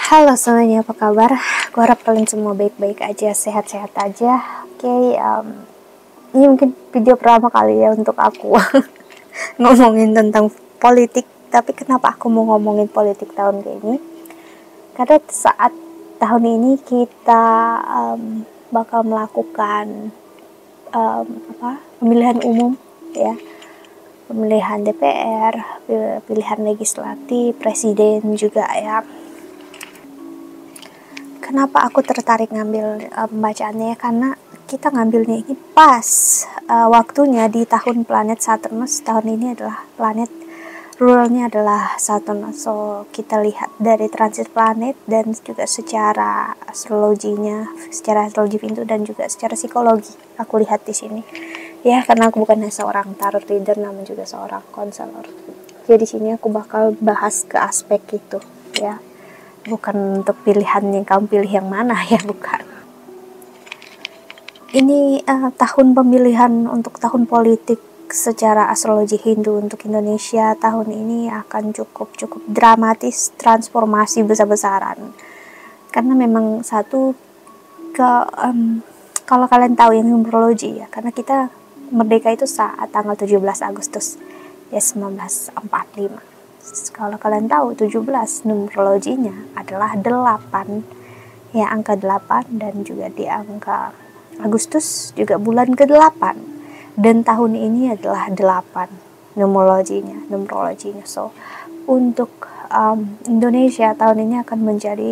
Halo semuanya, apa kabar? Gue harap kalian semua baik-baik aja, sehat-sehat aja. Ini mungkin video pertama kali ya untuk aku ngomongin tentang politik. Tapi kenapa aku mau ngomongin politik tahun ini? Karena saat tahun ini kita bakal melakukan pemilihan umum, ya, pemilihan DPR, pilihan legislatif, presiden juga ya. Kenapa aku tertarik ngambil pembacaannya? Karena kita ngambilnya ini pas waktunya di tahun planet Saturnus. Tahun ini adalah planet rulenya adalah Saturnus. So kita lihat dari transit planet dan juga secara astrologinya, secara astrologi pintu dan juga secara psikologi. Aku lihat di sini. Ya, karena aku bukan hanya seorang tarot reader, namun juga seorang konselor. Jadi di sini aku bakal bahas ke aspek itu, ya. Bukan untuk pilihan yang kamu pilih yang mana ya, bukan. Ini tahun pemilihan untuk tahun politik secara astrologi Hindu untuk Indonesia. Tahun ini akan cukup dramatis, transformasi besar-besaran. Karena memang kalau kalian tahu yang numerologi ya, karena kita merdeka itu saat tanggal 17 Agustus ya 1945. Kalau kalian tahu 17 numerologinya adalah 8, ya, angka 8, dan juga di angka Agustus juga bulan ke-8, dan tahun ini adalah 8 numerologinya. So untuk Indonesia tahun ini akan menjadi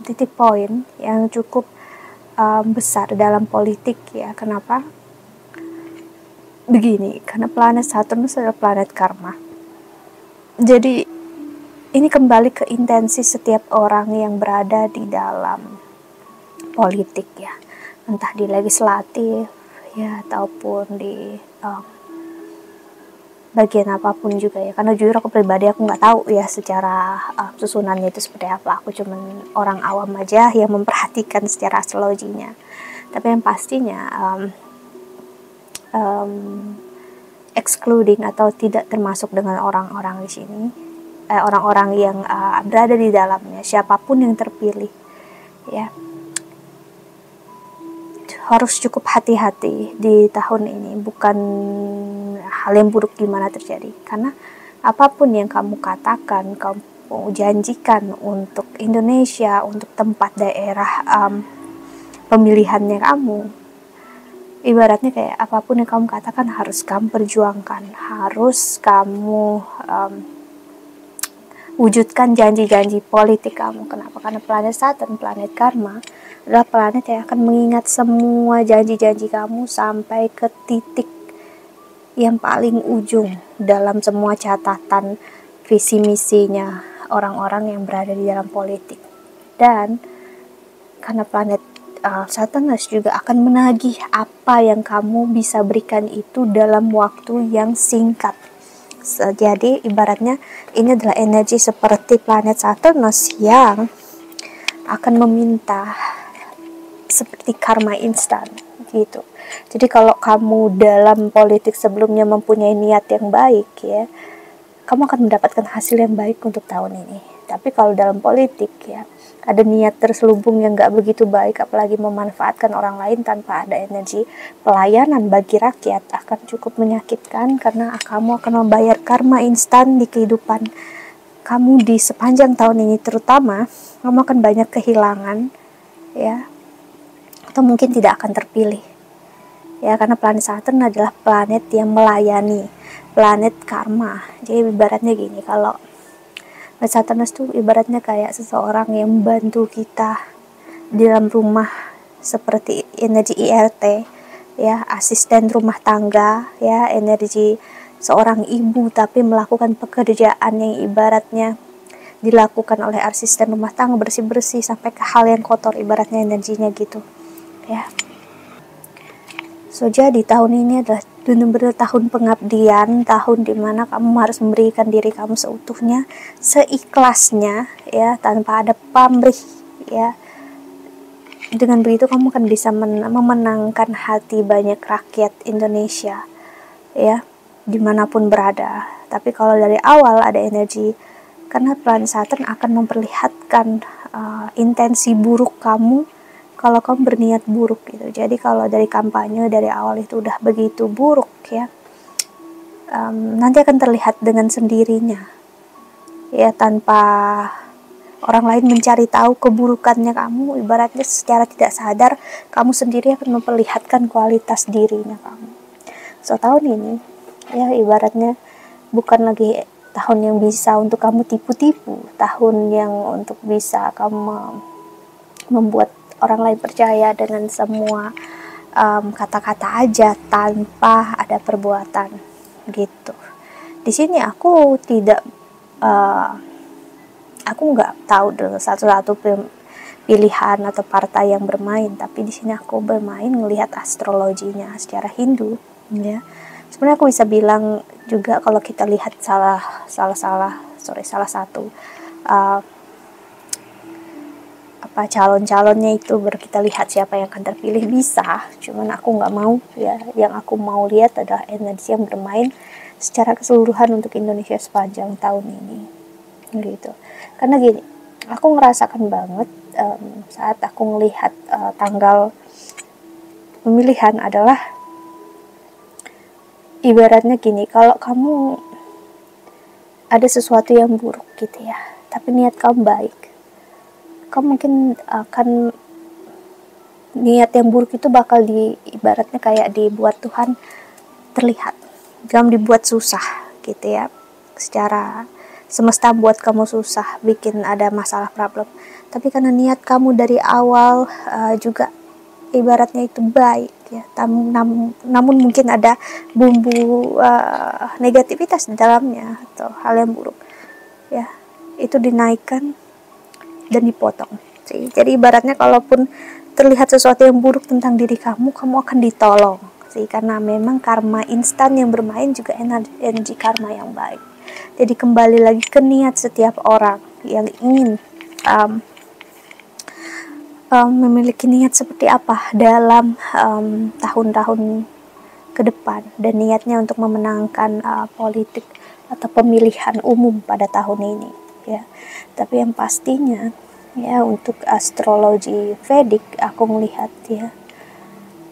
titik poin yang cukup besar dalam politik ya. Kenapa? Begini, karena planet Saturnus adalah planet karma. Jadi ini kembali ke intensi setiap orang yang berada di dalam politik ya, entah di legislatif ya ataupun di bagian apapun juga ya. Karena jujur aku pribadi aku nggak tahu ya secara susunannya itu seperti apa. Aku cuman orang awam aja yang memperhatikan secara astrologinya. Tapi yang pastinya excluding atau tidak termasuk dengan orang-orang di sini, orang-orang yang berada di dalamnya, siapapun yang terpilih ya, harus cukup hati-hati di tahun ini. Bukan hal yang buruk gimana terjadi, karena apapun yang kamu katakan, kamu janjikan untuk Indonesia, untuk tempat daerah pemilihannya kamu, ibaratnya kayak apapun yang kamu katakan harus kamu perjuangkan, harus kamu wujudkan janji-janji politik kamu. Kenapa? Karena planet Saturn, planet karma, adalah planet yang akan mengingat semua janji-janji kamu sampai ke titik yang paling ujung dalam semua catatan visi misinya orang-orang yang berada di dalam politik. Dan karena planet Saturnus juga akan menagih apa yang kamu bisa berikan itu dalam waktu yang singkat. Jadi ibaratnya ini adalah energi seperti planet Saturnus yang akan meminta seperti karma instan gitu. Jadi kalau kamu dalam politik sebelumnya mempunyai niat yang baik ya, kamu akan mendapatkan hasil yang baik untuk tahun ini. Tapi kalau dalam politik ya, ada niat terselubung yang gak begitu baik, apalagi memanfaatkan orang lain tanpa ada energi pelayanan bagi rakyat, akan cukup menyakitkan karena kamu akan membayar karma instan di kehidupan kamu di sepanjang tahun ini. Terutama kamu akan banyak kehilangan ya, atau mungkin tidak akan terpilih ya, karena planet Saturn adalah planet yang melayani, planet karma. Jadi ibaratnya gini, kalau Saturnus tuh ibaratnya kayak seseorang yang membantu kita di dalam rumah, seperti energi IRT ya, asisten rumah tangga ya, energi seorang ibu tapi melakukan pekerjaan yang ibaratnya dilakukan oleh asisten rumah tangga, bersih-bersih sampai ke hal yang kotor, ibaratnya energinya gitu ya. So jadi tahun ini adalah benar-benar tahun pengabdian, tahun dimana kamu harus memberikan diri kamu seutuhnya, seikhlasnya ya, tanpa ada pamrih ya. Dengan begitu kamu akan bisa memenangkan hati banyak rakyat Indonesia ya, dimanapun berada. Tapi kalau dari awal ada energi, karena planet Saturn akan memperlihatkan intensi buruk kamu kalau kamu berniat buruk gitu. Jadi kalau dari kampanye dari awal itu udah begitu buruk ya, nanti akan terlihat dengan sendirinya ya, tanpa orang lain mencari tahu keburukannya kamu. Ibaratnya secara tidak sadar kamu sendiri akan memperlihatkan kualitas dirinya kamu. So tahun ini ya ibaratnya bukan lagi tahun yang bisa untuk kamu tipu-tipu, tahun yang untuk bisa kamu membuat orang lain percaya dengan semua kata-kata aja tanpa ada perbuatan gitu. Di sini aku tidak aku nggak tahu satu-satu pilihan atau partai yang bermain, tapi di sini aku bermain ngelihat astrologinya secara Hindu ya. Sebenarnya aku bisa bilang juga kalau kita lihat salah satu calon-calonnya itu kita lihat siapa yang akan terpilih bisa, cuman aku nggak mau ya. Yang aku mau lihat adalah energi yang bermain secara keseluruhan untuk Indonesia sepanjang tahun ini gitu. Karena gini, aku ngerasakan banget saat aku melihat tanggal pemilihan adalah ibaratnya gini, kalau kamu ada sesuatu yang buruk gitu ya, tapi niat kamu baik, kamu mungkin akan niat yang buruk itu bakal ibaratnya kayak dibuat Tuhan terlihat, kamu dibuat susah gitu ya, secara semesta buat kamu susah, bikin ada masalah problem. Tapi karena niat kamu dari awal juga ibaratnya itu baik ya, namun mungkin ada bumbu negativitas di dalamnya atau hal yang buruk ya, itu dinaikkan dan dipotong sih. Jadi ibaratnya kalaupun terlihat sesuatu yang buruk tentang diri kamu, kamu akan ditolong sih, karena memang karma instan yang bermain juga energi karma yang baik. Jadi kembali lagi ke niat setiap orang yang ingin memiliki niat seperti apa dalam tahun-tahun ke depan, dan niatnya untuk memenangkan politik atau pemilihan umum pada tahun ini ya. Tapi yang pastinya ya, untuk astrologi Vedic aku melihat ya,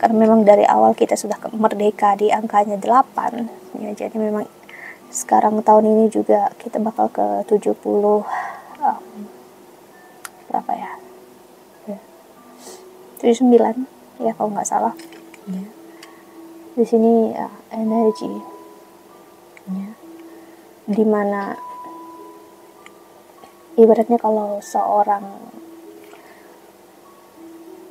karena memang dari awal kita sudah merdeka di angkanya 8 ya, jadi memang sekarang tahun ini juga kita bakal ke 70 berapa ya, 79 ya kalau nggak salah ya. Di sini energi ya, dimana ibaratnya kalau seorang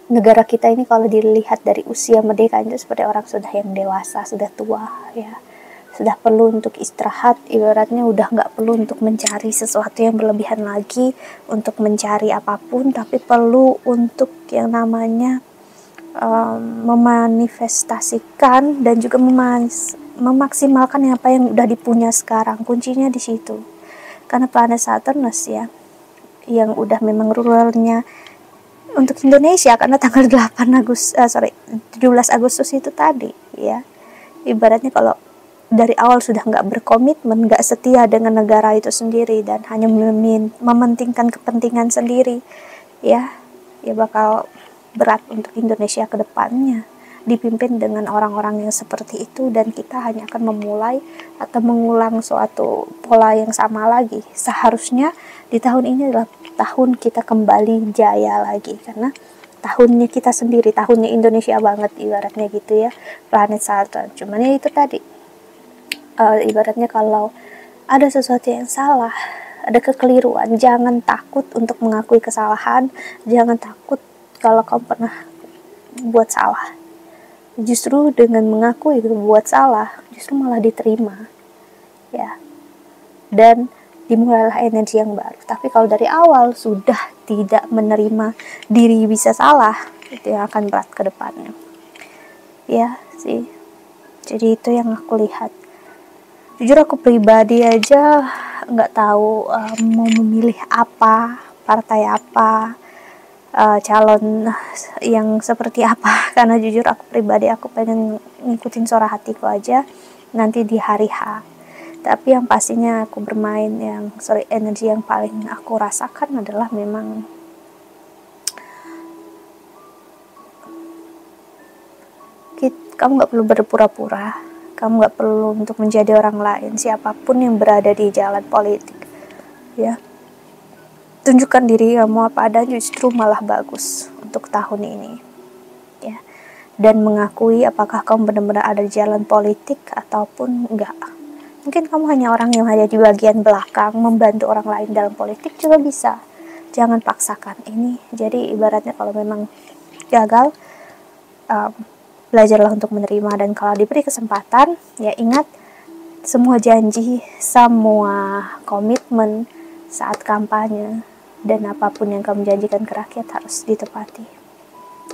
negara kita ini kalau dilihat dari usia merdeka itu seperti orang sudah yang dewasa, sudah tua ya, sudah perlu untuk istirahat. Ibaratnya udah nggak perlu untuk mencari sesuatu yang berlebihan lagi, untuk mencari apapun, tapi perlu untuk yang namanya memanifestasikan dan juga memaksimalkan apa yang udah dipunya sekarang. Kuncinya di situ. Karena planet Saturnus ya, yang udah memang rulernya untuk Indonesia, karena tanggal 17 Agustus itu tadi ya. Ibaratnya kalau dari awal sudah nggak berkomitmen, nggak setia dengan negara itu sendiri, dan hanya mementingkan kepentingan sendiri ya bakal berat untuk Indonesia ke depannya dipimpin dengan orang-orang yang seperti itu, dan kita hanya akan memulai atau mengulang suatu pola yang sama lagi. Seharusnya di tahun ini adalah tahun kita kembali jaya lagi, karena tahunnya kita sendiri, tahunnya Indonesia banget ibaratnya gitu ya, planet Saturn. Cuman ya itu tadi, ibaratnya kalau ada sesuatu yang salah, ada kekeliruan, jangan takut untuk mengakui kesalahan, jangan takut kalau kamu pernah buat salah. Justru dengan mengakui buat salah, justru malah diterima ya, dan dimulailah energi yang baru. Tapi kalau dari awal sudah tidak menerima diri bisa salah, itu yang akan berat ke depannya ya sih. Jadi itu yang aku lihat. Jujur aku pribadi aja nggak tahu mau memilih apa, partai apa, calon yang seperti apa, karena jujur aku pribadi aku pengen ngikutin suara hatiku aja nanti di hari H. Tapi yang pastinya aku bermain energi yang paling aku rasakan adalah memang Kamu nggak perlu berpura-pura, kamu nggak perlu untuk menjadi orang lain, siapapun yang berada di jalan politik, ya. Tunjukkan diri kamu apa adanya, justru malah bagus untuk tahun ini, ya. Dan mengakui apakah kamu benar-benar ada di jalan politik ataupun enggak. Mungkin kamu hanya orang yang ada di bagian belakang, membantu orang lain dalam politik juga bisa. Jangan paksakan ini. Jadi ibaratnya kalau memang gagal, belajarlah untuk menerima, dan kalau diberi kesempatan, ya ingat, semua janji, semua komitmen saat kampanye, dan apapun yang kamu janjikan ke rakyat harus ditepati.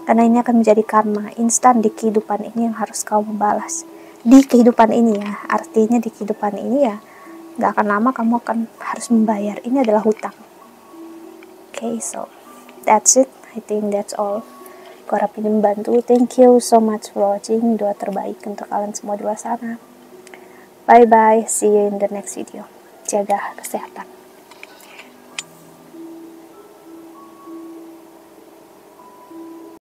Karena ini akan menjadi karma instan di kehidupan ini yang harus kamu balas. Di kehidupan ini ya, artinya di kehidupan ini ya, gak akan lama kamu akan harus membayar. Ini adalah hutang. Okay, so that's it. I think that's all. Aku harap ini membantu. Thank you so much for watching. Doa terbaik untuk kalian semua di luar sana. Bye bye. See you in the next video. Jaga kesehatan.